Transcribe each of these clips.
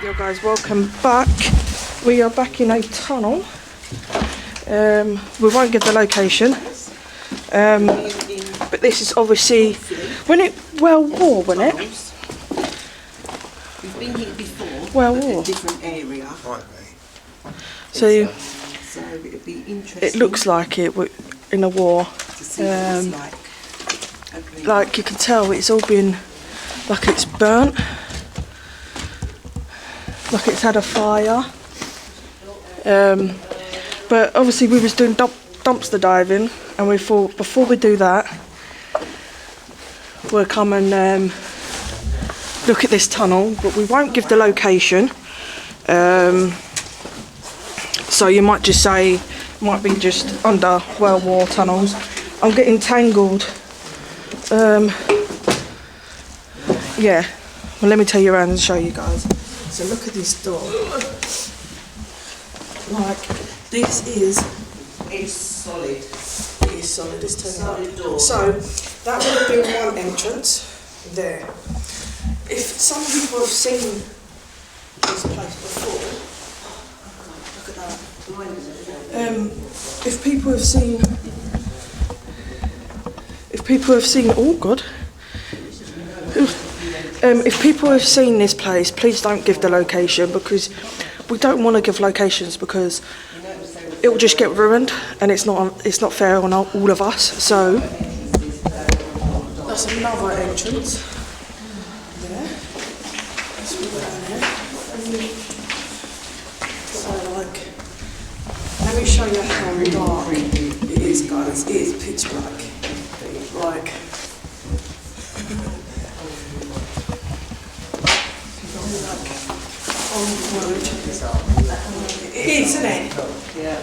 Yo guys, welcome back. We are back in a tunnel. We won't give the location. But this is obviously when it World War, wasn't it? We've been here before. World War. A different area. So it'd be interesting. it looks like it in a war. To see what it's Like you can tell, it's all been like it's burnt. Like it's had a fire. But obviously we was doing dumpster diving, and we thought before we do that we'll come and look at this tunnel, but we won't give the location. So you might just say it might be just under World War tunnels. I'm getting tangled. Yeah, well, let me take you around and show you guys. So look at this door. Like, this is... It's solid. It is solid, it's Solid door. So, that would have been one entrance there. If some people have seen this place before, look at that. If people have seen, oh God. If people have seen this place, please don't give the location, because we don't want to give locations because it will just get ruined, and it's not fair on all of us. So that's another entrance there. Let's put that in there. So let me show you how dark it is, guys. It is pitch black. Like. It is, isn't it? Yeah.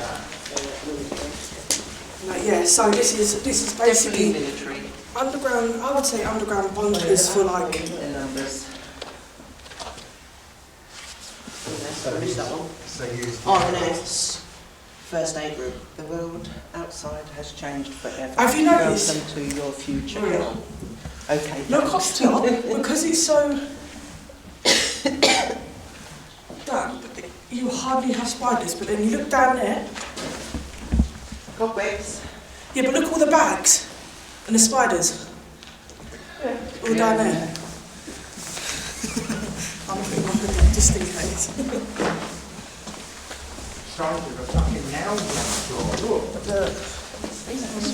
Yeah. So this is basically Military. underground. I would say underground bunkers for like. The numbers. Finish that one. RNS. First aid room. The world outside has changed forever. Have you noticed? Welcome to your future. Yeah. Okay. Look up top, because it's so dark, you hardly have spiders, but then you look down there. Cobwebs. Yeah, but look at all the bags and the spiders. Yeah. All down there. I'm putting my hood up just in case.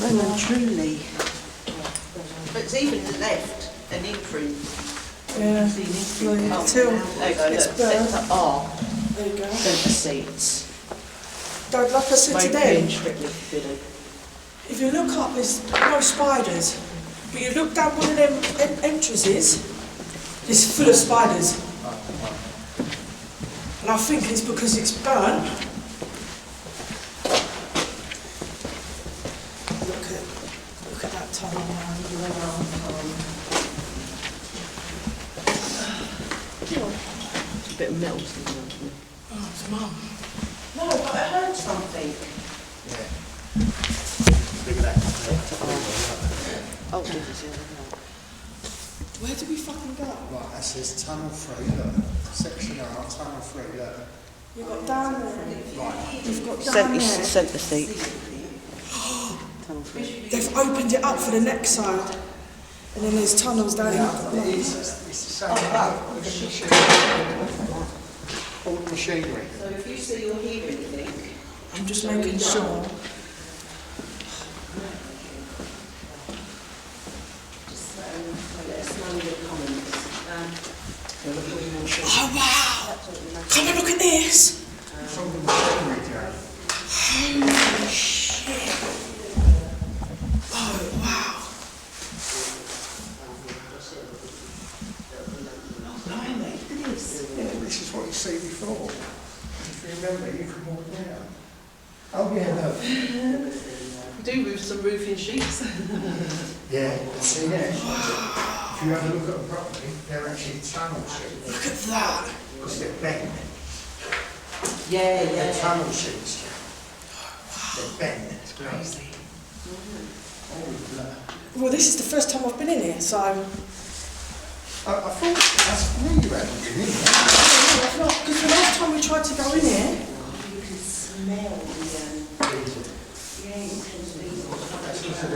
Well and truly. But it's even left an imprint. Yeah. See an imprint. Like, Oh, till there you go, it's look. burnt. Centre R. There you go. Centre seats. Like I said to Smoking, them, strictly forbidden. if you look up, there's no spiders. But you look down one of them entrances, it's full of spiders. And I think it's because it's burnt. Look at that tunnel now. It's a bit of metal. Oh, it's Mum. No, but I heard something. Oh, Where did we fucking go? Right, that says tunnel 3, look. Section R, tunnel 3, look. You've got down there. Right. You've got down there. Centre seat. They've opened it up for the next side. And then there's tunnels down here. It's the same all the machinery. So if you see or hear anything, I'm just making sure. just let us know your comments. Oh wow! Come and look at this! It's all the machinery, Joe. Holy shit! Oh wow! Blimey, look at this. Yeah, this is what you see before. If you remember, you can walk down. Oh yeah, look. We do with some roofing sheets. Yeah, see there? If you have a look at them properly, they're actually tunnel sheets. Look at that! Because they're bent. Yeah, They're tunnel sheets. They're bent. It's crazy. Oh, look. Well, this is the first time I've been in here, so I thought, I knew you hadn't been in there. No, because the last time we tried to go in here, You can smell the,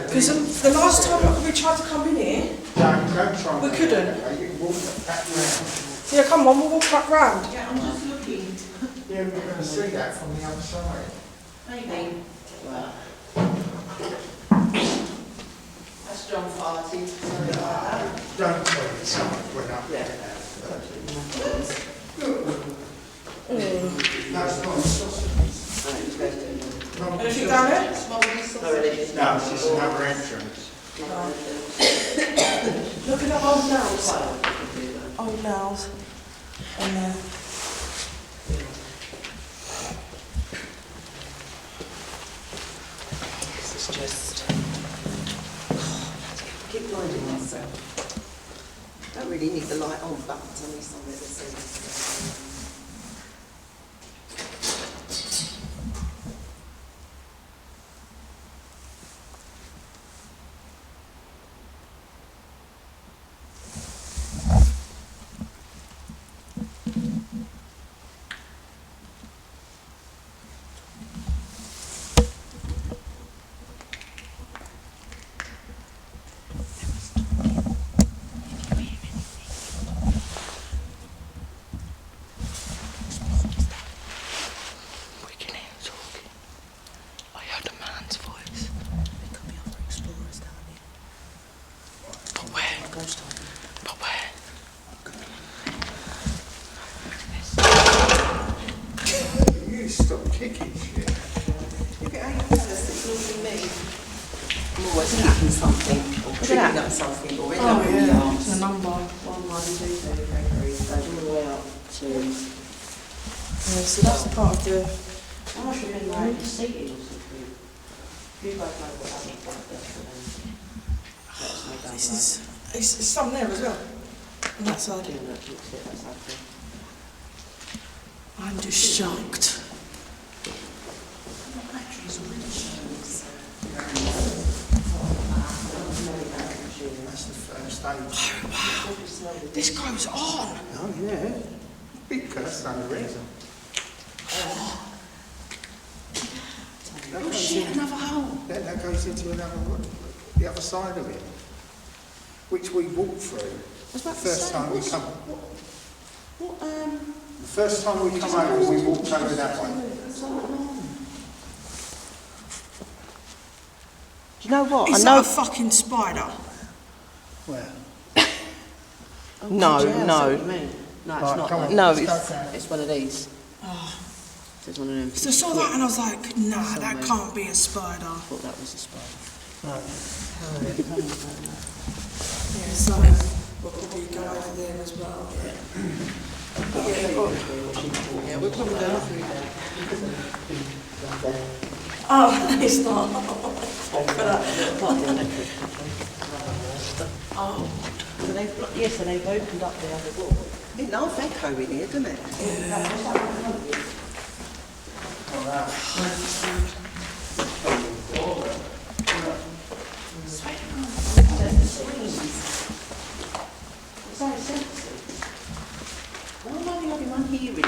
because the last time we tried to come in here, Don't try and... We couldn't. You can walk back round. yeah, come on, we'll walk back round. Yeah, I'm just looking. Yeah, we're going to see that from the other side. Maybe. Well. That's John farting. Sorry about that. Don't tell me someone went up there. No, it's not a sausage. Anything down there? No, it's just another entrance. Look at the old nails. Old nails. On there. This is just... keep blinding myself. Don't really need the light on, but I need somewhere to see. You stop kicking shit. Look at how you tell us it's normally me. I'm always kicking something or tripping up something or end up in the arms. The number. 1, 1, 2, 3, 4, 3, goes all the way up to... Yeah, so that's part of the... I should have been like seated or something. You both know what that looks like, that's This is... It's some there as well. On that side. I'm just shocked. That's the first aid. Oh wow. This goes on. Oh yeah. Big curse under it. Oh shit, another hole. Then that goes into another one, the other side of it, which we walked through. Was that the first time we come? What, The first time we come over, we walked over that one. do you know what? It's I know. like a fucking spider. Where? No, no. No, Right, it's come not. on, No, let's go it's- down. It's one of these. Oh. It's one of them. So I saw that and I was like, nah, that Somewhere. can't be a spider. I thought that was a spider. Yeah, so we'll probably go over there as well. Yeah, we're probably going through there. Oh, it's not. Oh, So yes, and they've opened up the other door. It's half echo in here, doesn't it? Is that a sense? Why am I the only one hearing it?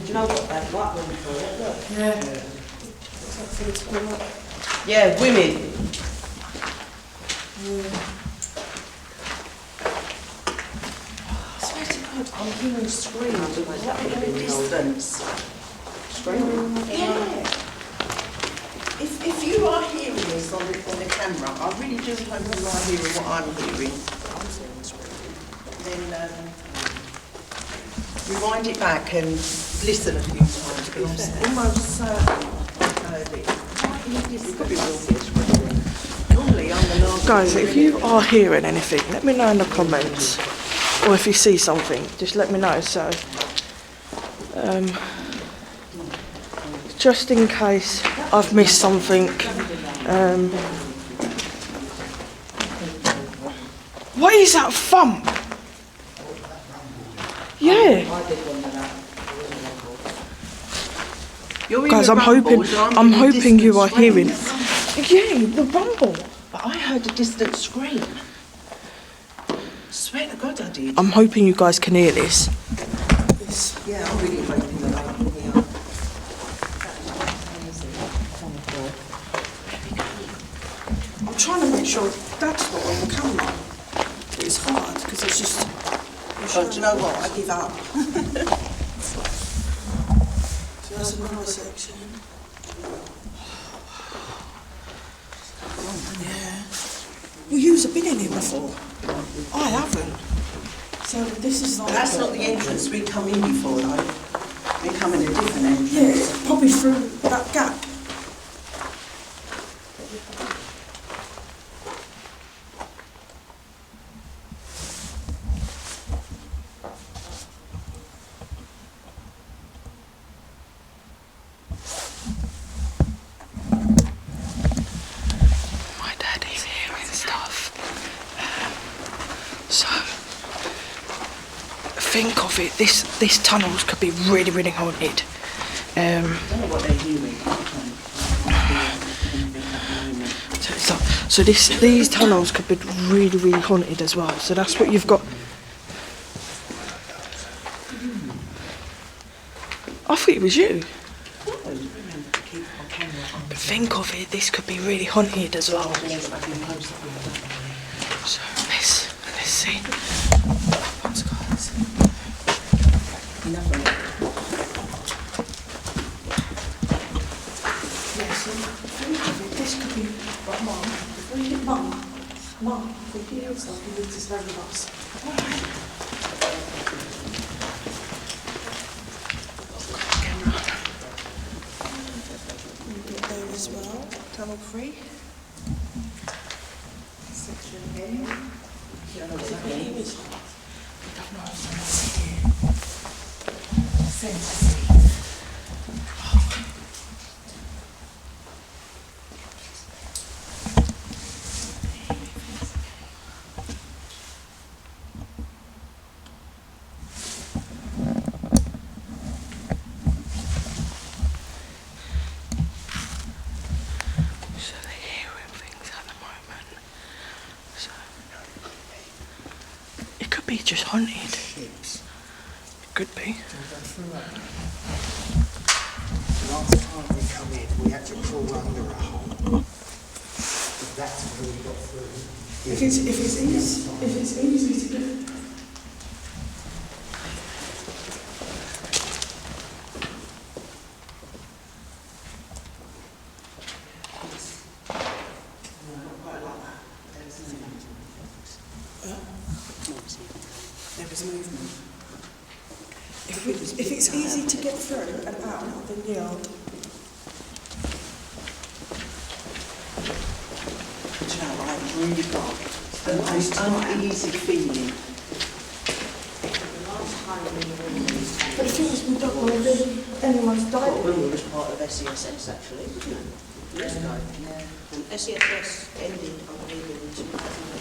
Do you know what that white one for it? Look. yeah. It's like for it to come up. Yeah, women. I swear to God, I'm hearing screams. Is that in the distance? Screaming? Yeah. If you are hearing this on the camera, I really do hope you are hearing what I'm hearing. Then rewind it back and listen a few times because I'm almost certain I've heard it. It could be real screaming. Normally I'm the last. Guys, if you are hearing anything, let me know in the comments. Or if you see something, just let me know. So, just in case I've missed something. What is that thump? Yeah. I did one of that. You're Guys, I'm hearing hoping, rumbles and I'm hearing hoping you are distant hearing. screams. Yeah, the rumble. But I heard a distant scream. Swear to God I did. I'm hoping you guys can hear this. Yeah, I'm really hoping that I can hear. I'm trying to make sure that's not on the camera. It's hard because it's just. Oh, do you know what? I give up. So that's another section. Yeah. Well, you've been in here before. I haven't. So this is like. That's not the entrance we come in before, though. We come in a different entrance. Yeah, it's probably through that gap. My daddy's here and stuff. So think of it. This tunnels could be really, really haunted. I don't know what they're doing. So these tunnels could be really, really haunted as well. So that's what you've got. I thought it was you. But think of it, this could be really haunted as well. So let's see. What's guys? Yeah, so think of it, this could be like Mum. If we get Mum, if we hear stuff, you need to stay with us. There as well, tunnel 3. Section here. Yeah, no, it's okay. We don't know if just haunted. It could be. Last time we come in, we had to crawl under a hole. But that's how we got through. If it's easy to do. There was movement. If it's easy to get through and out, then yeah. Do you know what I've really got? The most uneasy feeling. But the thing is, we don't want to do anyone's diary. Well, was part of SESS actually, wasn't it? Years ago. Yeah. And SESS ended, I believe, in 2008.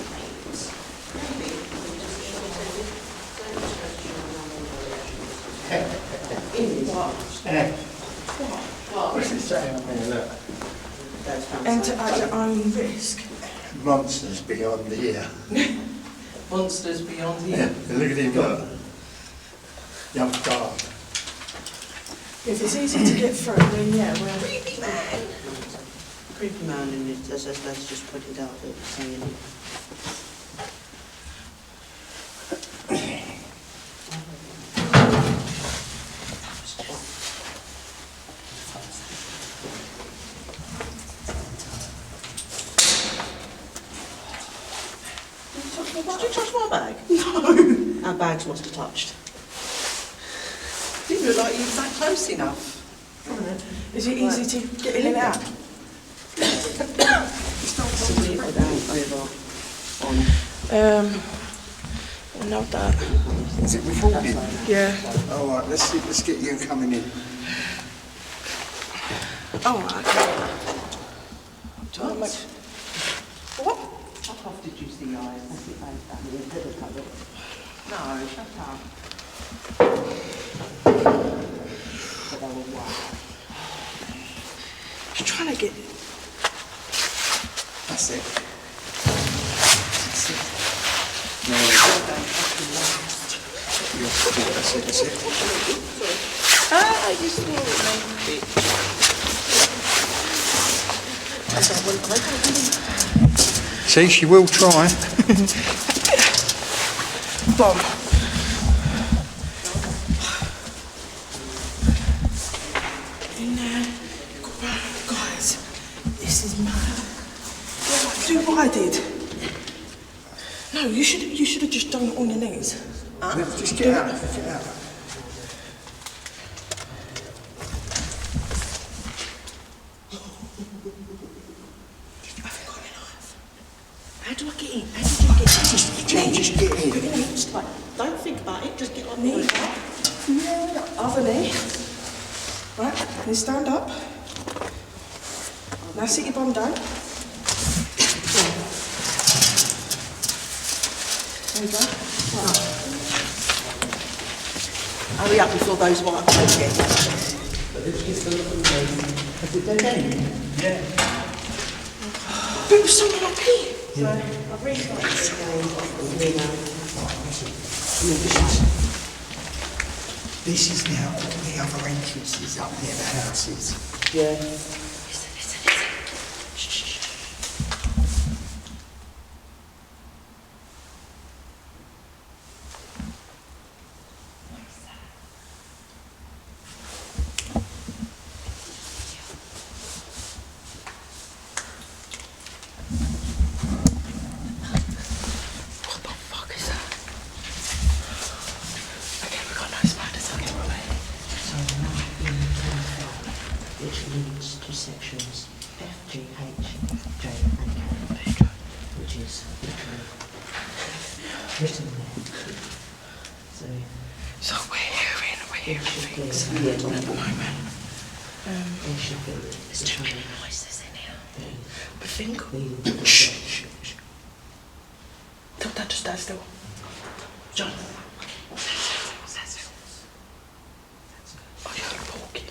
What's it saying on there? Look. Enter at your own risk. Monsters beyond the ear. Monsters beyond Yeah, here. look at him, look. Young dog. If it's easy to get through, then yeah, well. Creepy man. Creepy man, and let's just put it out there, saying it. Did you touch my bag? No. Our bags must have touched. Didn't look like you were that close enough. Is it easy to get in and out? Simply put down over on. Not that. Is it recording? Yeah. All right, let's get you coming in. Oh, okay. What? How off did you see eyes? I think I found it in the cupboard. No, shut up. But they were wild. Just trying to get. That's it. That's it. No, That's it, that's it. Ah, you swore at me, bitch. See, she will try. Bomb. In there. Guys, this is mad. Yeah, do what I did. No, you should have just done it on your knees. Just get out, get out. How do I get in? How did you get in? Just get in. Just like, don't think about it, just get on Knee. me. Yeah, other knee. Right, then stand up. Now sit your bum down. There you go. Right. Hurry up before those white clothes get in. But it was someone up here. So, I've restarted the game with me now. This is now all the other entrances up near the houses. Yeah. What the fuck is that? Okay, we got no spiders on it, right? So now in the which links to sections F, G, H, J and K, which is literally written there. So So we're hearing things yeah, at the moment. there should be There's too many voices in here. But think. the Shh. Tell Dad to stand still. John. Stand still. I heard walking.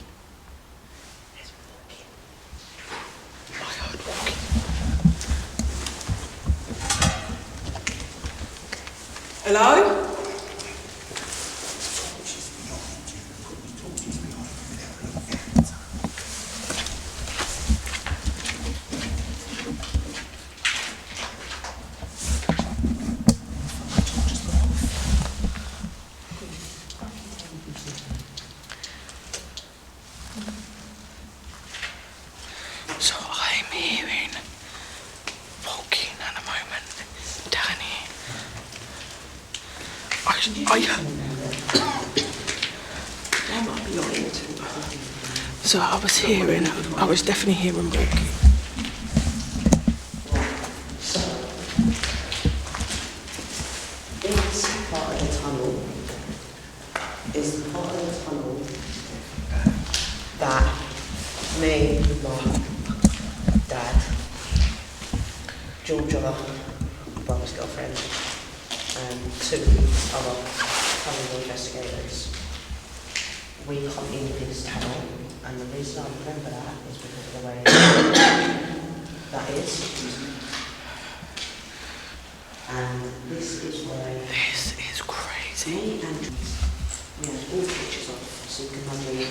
There's walking. I heard walking. Hello? So I'm hearing walking at the moment down here. That might be on it. So I was definitely hearing walking. This part of the tunnel is the part of the tunnel that me, Mum, Dad, Georgia, brother's girlfriend, and two other tunnel investigators, we come into this tunnel, and the reason I remember that is because of the way that is. And this is where This is crazy. me and we had all pictures of, so you can have the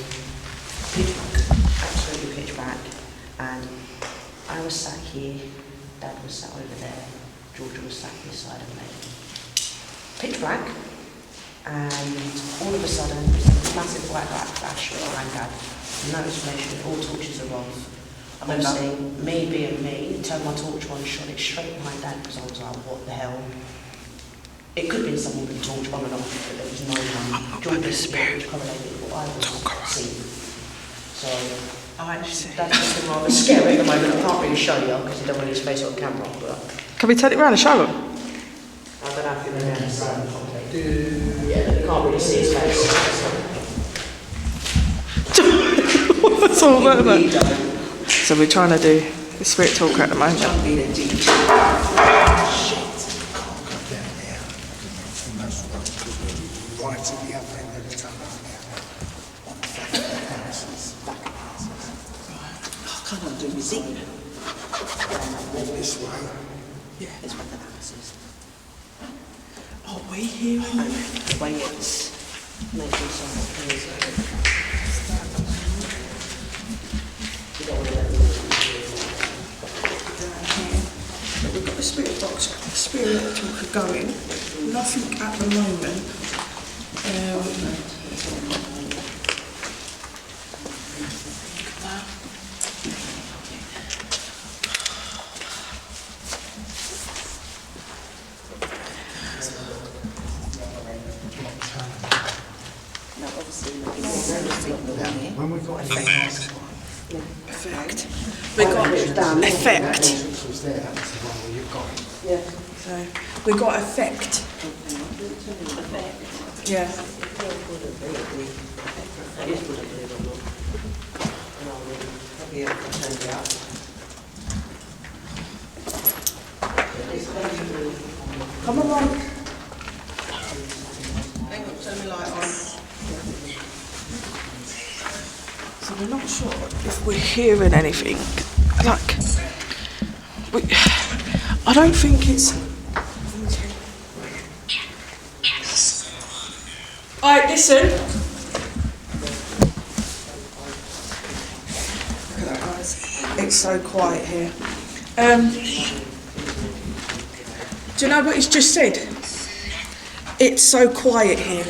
pitch black, absolutely pitch black. And I was sat here, Dad was sat over there, Georgia was sat this side of me. Pitch black, and all of a sudden, there's a massive white light flash behind Dad. No explanation, all torches are off. Obviously, me being me, turned my torch on, shot it straight behind Dad because I was like, what the hell? It could have been someone with a torch on and off, but there was no one. Georgia spirit correlated with what I was seeing. So, that's just been rather scary at the moment. I can't really show you because you don't want his face on camera, but Can we turn it around and show them? I don't know if you're going to understand. Yeah, you can't really see his face. What's all about We that? don't. So we're trying to do the spirit talker at the moment. Don't be a DJ. Shit, can't go down there. Right to the other end of the tunnel now. On the back of the houses. Back of the houses. I can't undo my zing. Walk this way. Yeah, it's one of the houses. Are we hearing them? The way it's making somewhat clear. You don't want to let them We've got the spirit box, the spirit talker going. Nothing at the moment. When we got effect. We got effect. Was there, that was the one where you've got it. Yeah. So we got effect. Yeah. Come along. Hang on, turn the light on. So we're not sure if we're hearing anything. Like, I don't think it's. Alright, listen. Look at that, guys. It's so quiet here. Do you know what he's just said? It's so quiet here.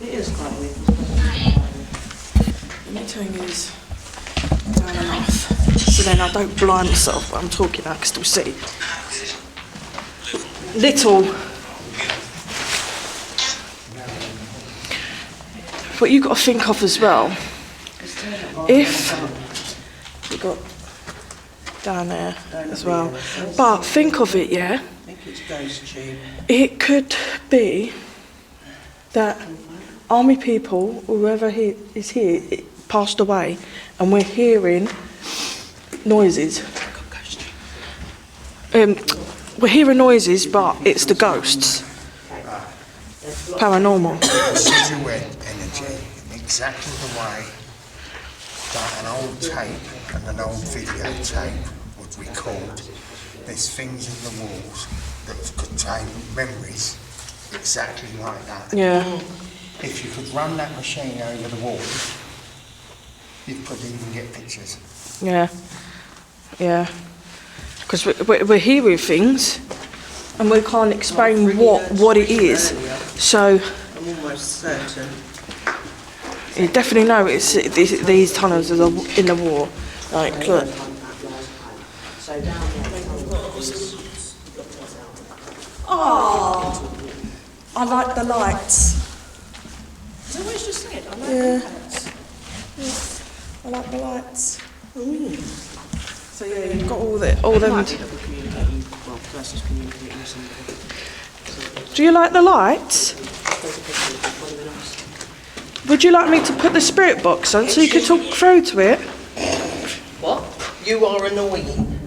It is quite weird. The main thing is down enough, so then I don't blind myself. But I'm talking, I can still see. Little. What you got to think of as well, if you got down there as well, but think of it, yeah. I think it's ghost tube. It could be that army people, whoever is here, passed away, and we're hearing noises. We're hearing noises, but it's the ghosts. Paranormal. Residual energy, exactly the way that an old tape and an old videotape would record. There's things in the walls that contain memories exactly like that. Yeah. If you could run that machine over the walls, you could even get pictures. Yeah. Yeah. Because we're hearing things, and we can't explain what it is. So I'm almost certain. you definitely know it's these tunnels are in the wall. Like, look. So down there. Oh, I like the lights. Is that what you just said? I like Yeah. the lights. I like the lights. So yeah, you've got all them. Do you like the lights? Would you like me to put the spirit box on so you can talk through to it? What? You are annoying.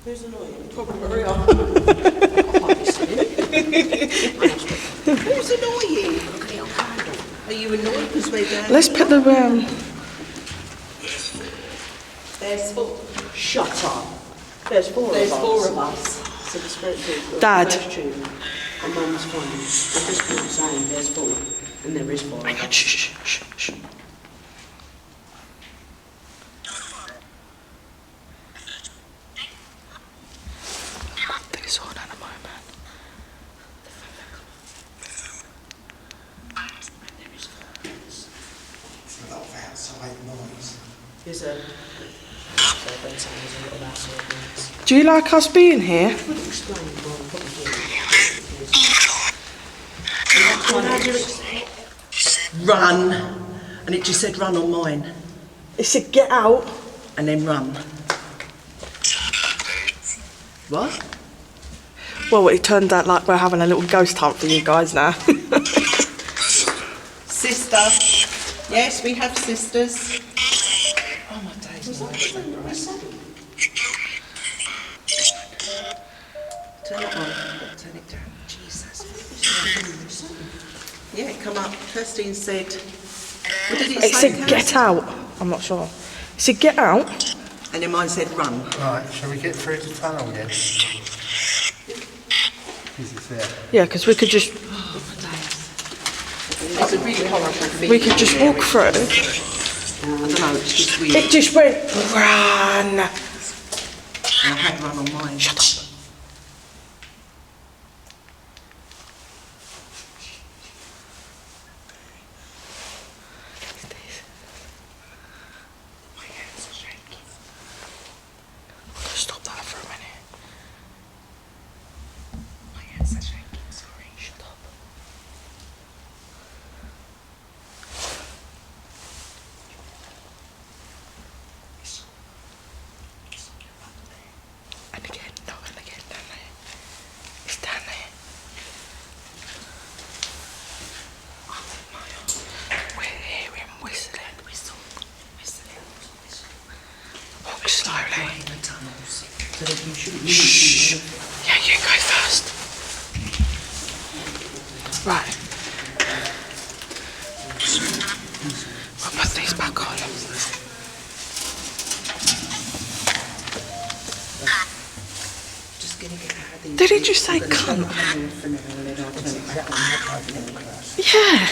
Who's annoying? Probably Maria. Who's annoying? Are you annoyed because we're down? Let's put the There's four. Shut up. There's four There's of us. four of us. So the spirit tube. Dad. The ghost tube, and Mum's phone. We're just not saying there's four. And there is four of us. Shh, shh, shh. This on at the moment. It's a lot of outside noise. There's a... There's a little outside noise. Do you like us being here? Explain why I'm putting Run. And it just said run on mine. It said get out. And then run. What? Well, it turned out like we're having a little ghost hunt for you guys now. Sister. Yes, we have sisters. Oh my days. Turn it on. Turn it down. Jesus. Yeah, come up. Kirstine said. What did it It say? said get out. I'm not sure. It said get out. And then mine said run. Right, shall we get through the tunnel then? Because it's there. Yeah, because we could just. Oh my days. we could just walk through. I don't know, it's just weird. It just went run. I had run on mine. Shut up. Stop that for a minute. My hands are shaking, sorry. Shut up. And again, no, and again, down there. It's down there. Oh my God. We're hearing whistling. Whistling. Walk slowly. Shh. Yeah, you go first. Right. We'll put these back on. Did he just say cunt? Yeah.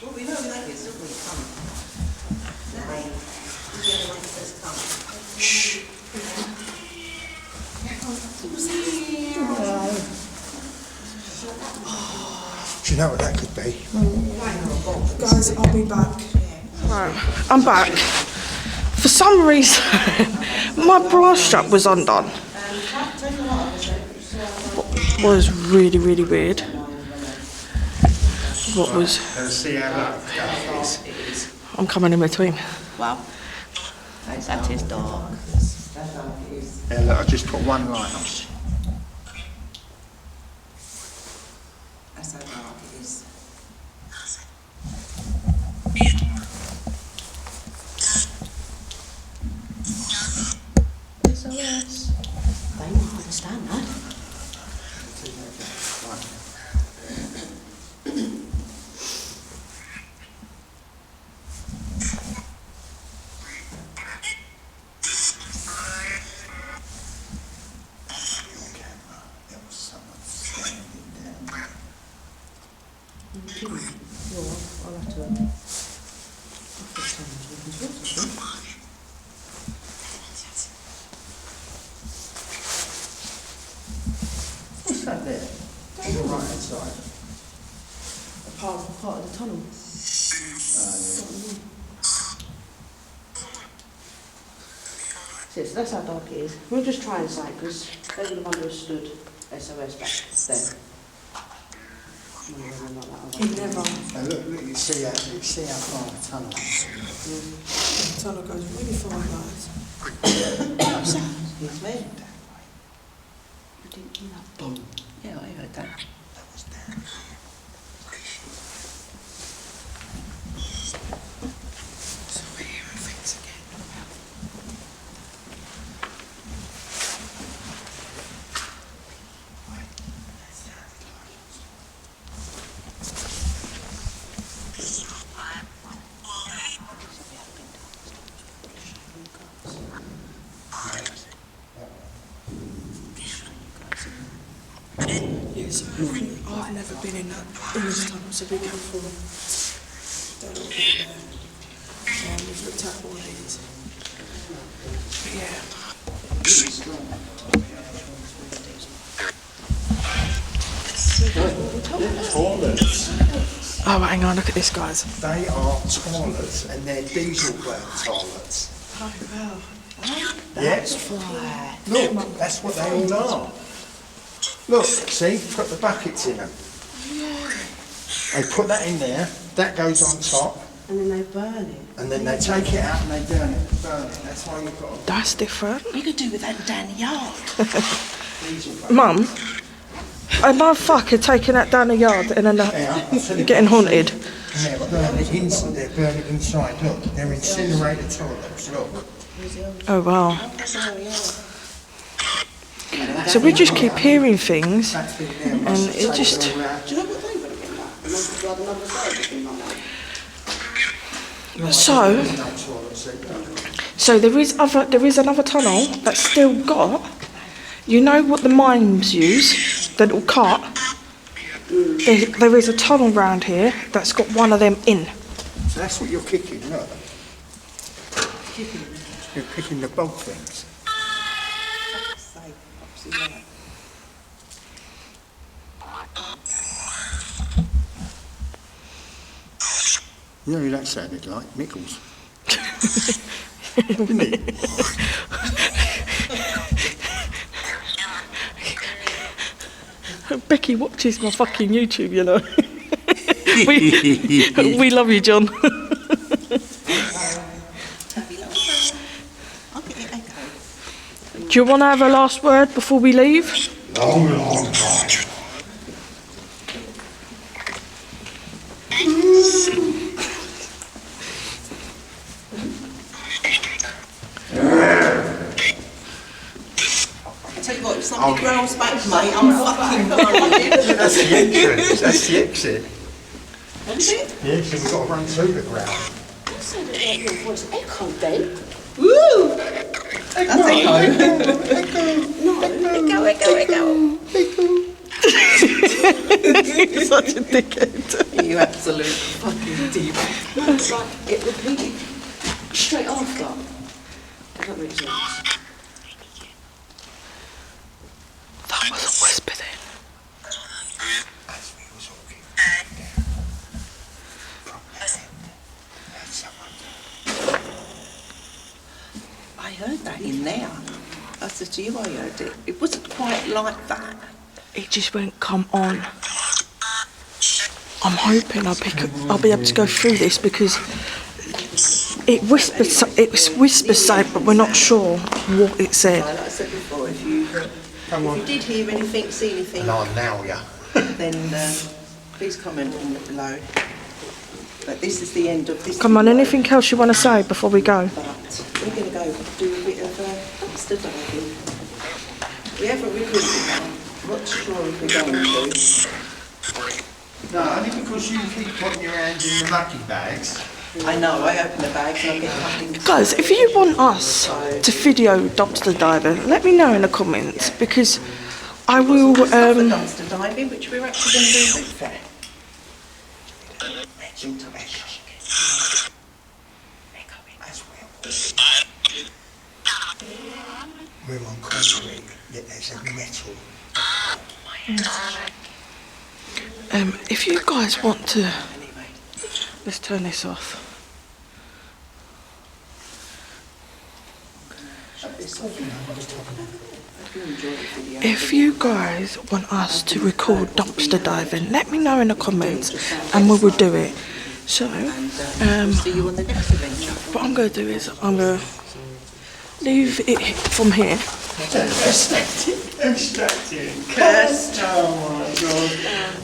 Well, we know that is, don't we? Come. The other one says come. Shh. Do you know what that could be? Guys, I'll be back. Right, I'm back. For some reason, my bra strap was undone. What was really, really weird. What was... Let's see how that goes. I'm coming in between. Wow. That is dark. Yeah, look, I just put one light on. That's how dark it is. SOS. They won't understand that. There was someone standing down there. I'll have to... What's that there? On the right hand side. Part of the tunnel. So that's how dark it is. We'll just try and sight because they would have understood SOS back then. He never. Now look, you see how far the tunnel is. The tunnel goes really far, guys. It's me. You didn't hear that boom? Yeah, I heard that. That was down. So we're hearing things again. Yes, I've never been in this tunnel, so be careful. Don't look in there. We've looked at all these. But yeah. Toilets. Oh, hang on, look at this, guys. They are toilets and they're diesel burn toilets. Oh, wow. Yes. Look, that's what they all are. Look, see, put the buckets in them. They put that in there, that goes on top, And then they burn it. and then they take it out and they burn it. That's why you've got That's different. We could do with that down the yard. a diesel burn. Mum, a motherfucker taking that down the yard and then getting haunted. They're burning inside, look, they're incinerator toilets, look. Oh, wow. So we just keep hearing things, That's been there, and must it have just... taken all round. Do you know what they would have been like? Another side would have been like that. So there is another tunnel that's still got, you know what the mimes use, the little cart? There is a tunnel round here that's got one of them in. So that's what you're kicking, look. You're picking the bog things. You know who that sounded like? Nichols. Didn't he? Becky watches my fucking YouTube, you know. we love you, John. Do you want to have a last word before we leave? Long time. I tell you what, if somebody growls back, mate, I'm fucking worried. That's the entrance, that's the exit. Is it? Yeah, so we've got to run through the ground. Your voice echoed then. Woo! That's echo. Echo. You're such a dickhead. You absolute fucking diva. No, it's like it repeated straight after. I don't make sense. That was a whisper then. As we was walking from there, someone. I heard that in there. I said to you, I heard it. It wasn't quite like that. It just won't come on. I'm hoping I'll be able to go through this because it whispers something, but we're not sure what it said. Like I said before, if you did hear anything, see anything, And I'm now, yeah. then please comment on it below. But this is the end of this. Come on, video. anything else you want to say before we go? But we're going to go do a bit of dumpster diving. We haven't really done. Not sure if we're going to. No, only because you keep putting your hands in the mucky bags. I know, I open the bags and I get nothing. Guys, if you want us to video dumpster diving, let me know in the comments because I will. Dumpster diving, which we're actually going to do a boot fair. We're on concrete, yet there's a metal. If you guys want to, let's turn this off. If you guys want us to record dumpster diving, let me know in the comments and we will do it. So, See you on the next adventure. what I'm going to do is I'm going to leave it from here. Extracting. Cursed. Oh my god.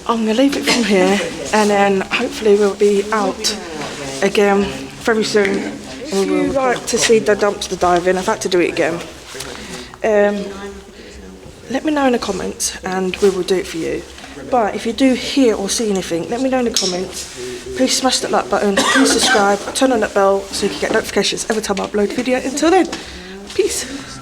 I'm going to leave it from here and then hopefully we'll be out again very soon. If you like to see the dumpster diving, I've had to do it again. Let me know in the comments and we will do it for you. But if you do hear or see anything, let me know in the comments. Please smash that like button, please subscribe, turn on that bell so you can get notifications every time I upload a video. Until then, peace.